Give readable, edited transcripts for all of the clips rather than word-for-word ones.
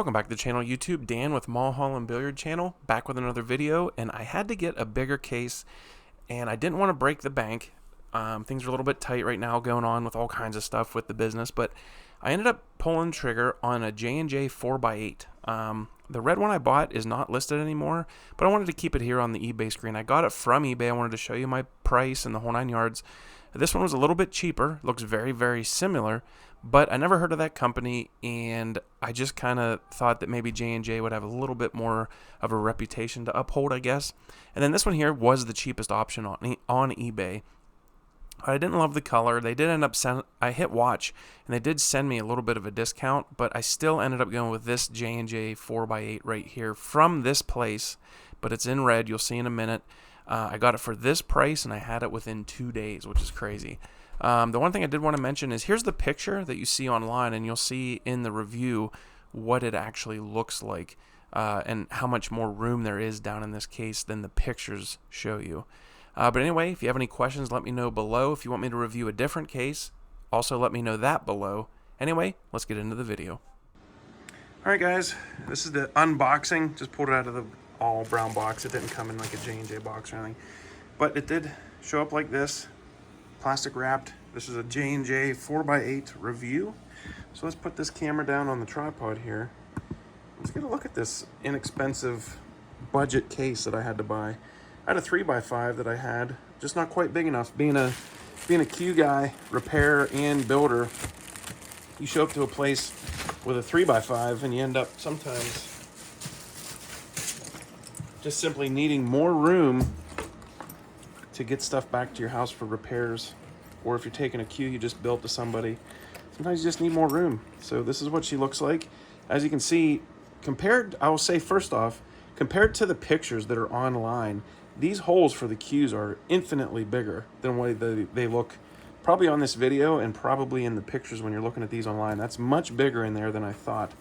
Welcome back to the channel, YouTube. Dan with Mulholland Billiard Channel, back with another video, and I had to get a bigger case, and I didn't want to break the bank. Things are a little bit tight right now going on with all kinds of stuff with the business, but I ended up pulling trigger on a J&J 4x8. The red one I bought is not listed anymore, but I wanted to keep it here on the eBay screen. I got it from eBay. I wanted to show you my price and the whole 9 yards. This one was a little bit cheaper, looks very, very similar, but I never heard of that company, and I just kind of thought that maybe J&J would have a little bit more of a reputation to uphold, I guess. And then this one here was the cheapest option on eBay. I didn't love the color. They did end up I hit watch, and they did send me a little bit of a discount, but I still ended up going with this J&J 4x8 right here from this place, but it's in red. You'll see in a minute. I got it for this price, and I had it within 2 days, which is crazy. The one thing I did want to mention is here's the picture that you see online, and you'll see in the review what it actually looks like and how much more room there is down in this case than the pictures show you. But anyway, if you have any questions, let me know below. If you want me to review a different case, also let me know that below. Anyway, let's get into the video. All right, guys, this is the unboxing. Just pulled it out of the all brown box. It didn't come in like a J&J box or anything, but it did show up like this, plastic wrapped. This is a J&J 4x8 review. So let's put this camera down on the tripod here. Let's get a look at this inexpensive budget case that I had to buy. I had a 3x5 that I had, just not quite big enough. Being a Q guy, repair and builder, you show up to a place with a 3x5 and you end up sometimes just simply needing more room to get stuff back to your house for repairs. Or if you're taking a Q you just built to somebody, sometimes you just need more room. So this is what she looks like. As you can see, I will say first off, compared to the pictures that are online, these holes for the Qs are infinitely bigger than what they look probably on this video and probably in the pictures when you're looking at these online. That's much bigger in there than I thought.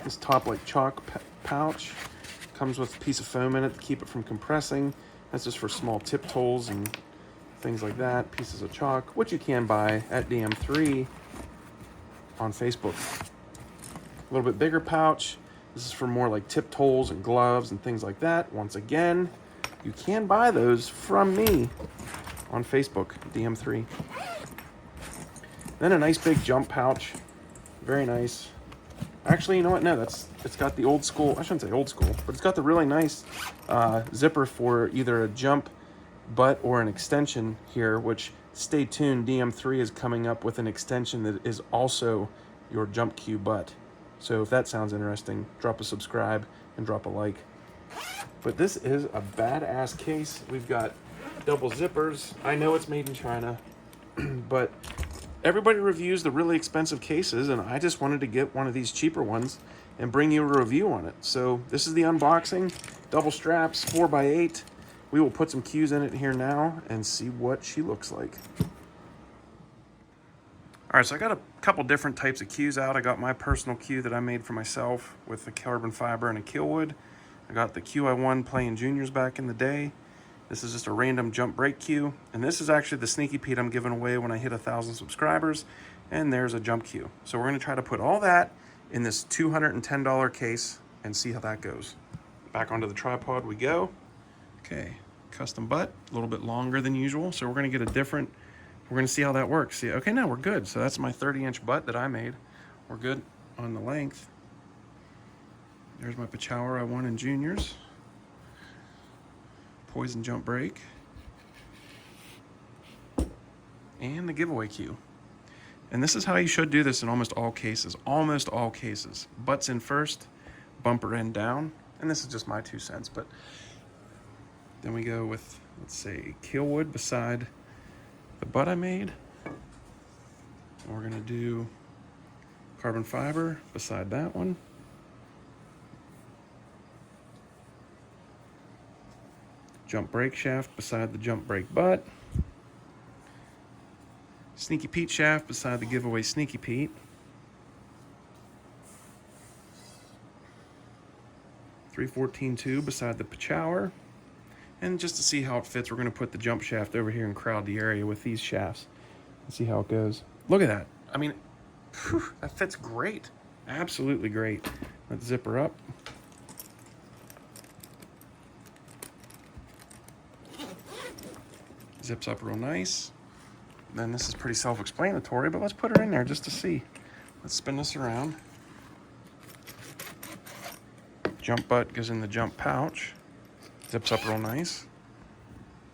This top like chalk pouch comes with a piece of foam in it to keep it from compressing. That's just for small tip tools and things like that. Pieces of chalk, which you can buy at DM3 on Facebook. A little bit bigger pouch. This is for more like tip tools and gloves and things like that. Once again, you can buy those from me on Facebook, DM3. Then a nice big jump pouch. Very nice. Actually, you know what? No, it's got the old school, I shouldn't say old school, but it's got the really nice zipper for either a jump butt or an extension here, which stay tuned, DM3 is coming up with an extension that is also your jump cue butt. So if that sounds interesting, drop a subscribe and drop a like. But this is a badass case. We've got double zippers. I know it's made in China, but everybody reviews the really expensive cases, and I just wanted to get one of these cheaper ones and bring you a review on it. So this is the unboxing, double straps, 4x8. We will put some cues in it here now and see what she looks like. All right, so I got a couple different types of cues out. I got my personal cue that I made for myself with the carbon fiber and a kill wood. I got the cue I won playing juniors back in the day. This is just a random jump break cue. And this is actually the Sneaky Pete I'm giving away when I hit 1,000 subscribers. And there's a jump cue. So we're gonna try to put all that in this $210 case and see how that goes. Back onto the tripod we go. Okay, custom butt, a little bit longer than usual. So we're gonna get a different, we're gonna see how that works. See, okay, now we're good. So that's my 30-inch butt that I made. We're good on the length. There's my Pachauer I won in juniors. Poison jump break. And the giveaway cue. And this is how you should do this in almost all cases. Almost all cases. Butts in first, bumper end down. And this is just my 2 cents, but then we go with, let's say, kill wood beside the butt I made. And we're gonna do carbon fiber beside that one. Jump brake shaft beside the jump brake butt. Sneaky Pete shaft beside the giveaway Sneaky Pete. 314-2 beside the Pachauer. And just to see how it fits, we're going to put the jump shaft over here and crowd the area with these shafts and see how it goes. Look at that. I mean, whew, that fits great. Absolutely great. Let's zip her up. Zips up real nice. Then this is pretty self-explanatory, but let's put her in there just to see. Let's spin this around. Jump butt goes in the jump pouch. Zips up real nice.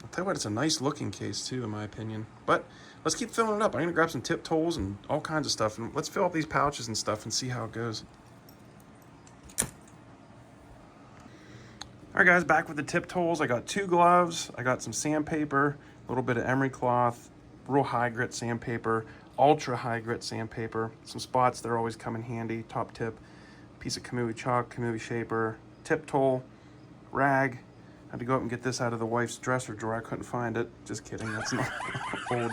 I'll tell you what, it's a nice looking case too, in my opinion. But let's keep filling it up. I'm gonna grab some tip tools and all kinds of stuff, and let's fill up these pouches and stuff and see how it goes. All right, guys, back with the tip tools. I got 2 gloves. I got some sandpaper, a little bit of emery cloth, real high grit sandpaper, ultra high grit sandpaper, some spots that are always come in handy, top tip, piece of Kamui chalk, Kamui shaper, tip tool, rag. I had to go up and get this out of the wife's dresser drawer. I couldn't find it. Just kidding. That's an old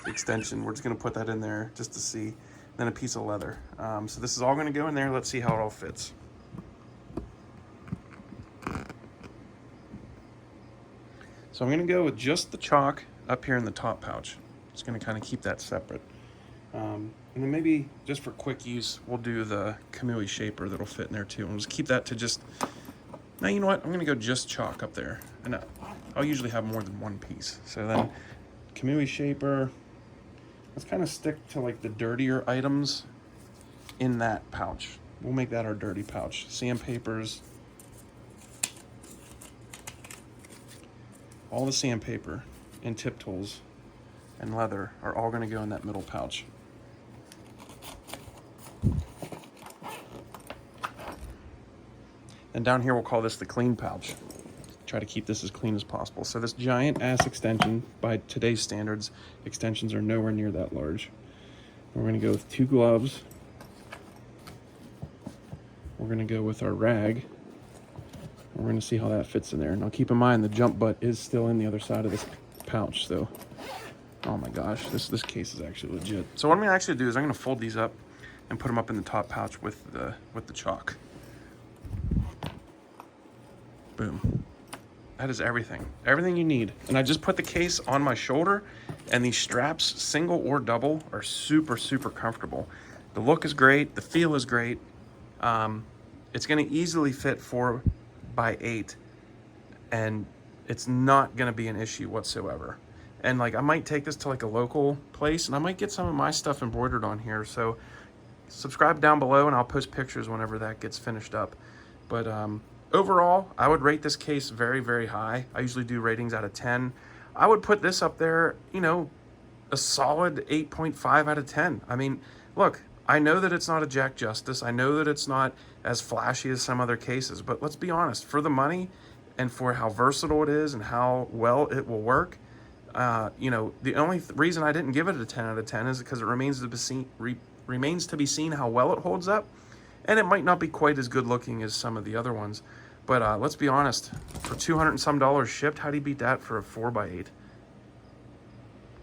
extension. We're just going to put that in there just to see. Then a piece of leather. So this is all going to go in there. Let's see how it all fits. So I'm going to go with just the chalk up here in the top pouch. Just going to kind of keep that separate. And then maybe just for quick use, we'll do the Kamui shaper that'll fit in there too. And we'll just keep that to just... Now, you know what? I'm going to go just chalk up there. And I'll usually have more than one piece. So then Kamui shaper, let's kind of stick to like the dirtier items in that pouch. We'll make that our dirty pouch. Sandpapers. All the sandpaper and tip tools and leather are all going to go in that middle pouch. And down here we'll call this the clean pouch. Try to keep this as clean as possible. So this giant ass extension, by today's standards, extensions are nowhere near that large. We're going to go with 2 gloves. We're going to go with our rag. We're going to see how that fits in there. Now keep in mind the jump butt is still in the other side of this pouch, so oh my gosh, this case is actually legit. So what I'm going to actually do is I'm going to fold these up and put them up in the top pouch with the chalk. Boom. That is everything. Everything you need. And I just put the case on my shoulder, and these straps, single or double, are super, super comfortable. The look is great. The feel is great. It's going to easily fit 4x8, and it's not going to be an issue whatsoever. And like, I might take this to like a local place, and I might get some of my stuff embroidered on here. So subscribe down below, and I'll post pictures whenever that gets finished up. But overall, I would rate this case very, very high. I usually do ratings out of 10. I would put this up there, you know, a solid 8.5 out of 10. I mean, look, I know that it's not a Jack Justice. I know that it's not as flashy as some other cases, but let's be honest, for the money and for how versatile it is and how well it will work, you know, the only reason I didn't give it a 10 out of 10 is because it remains to be seen how well it holds up. And it might not be quite as good looking as some of the other ones. But let's be honest, for $200 and some shipped, how do you beat that for a 4x8?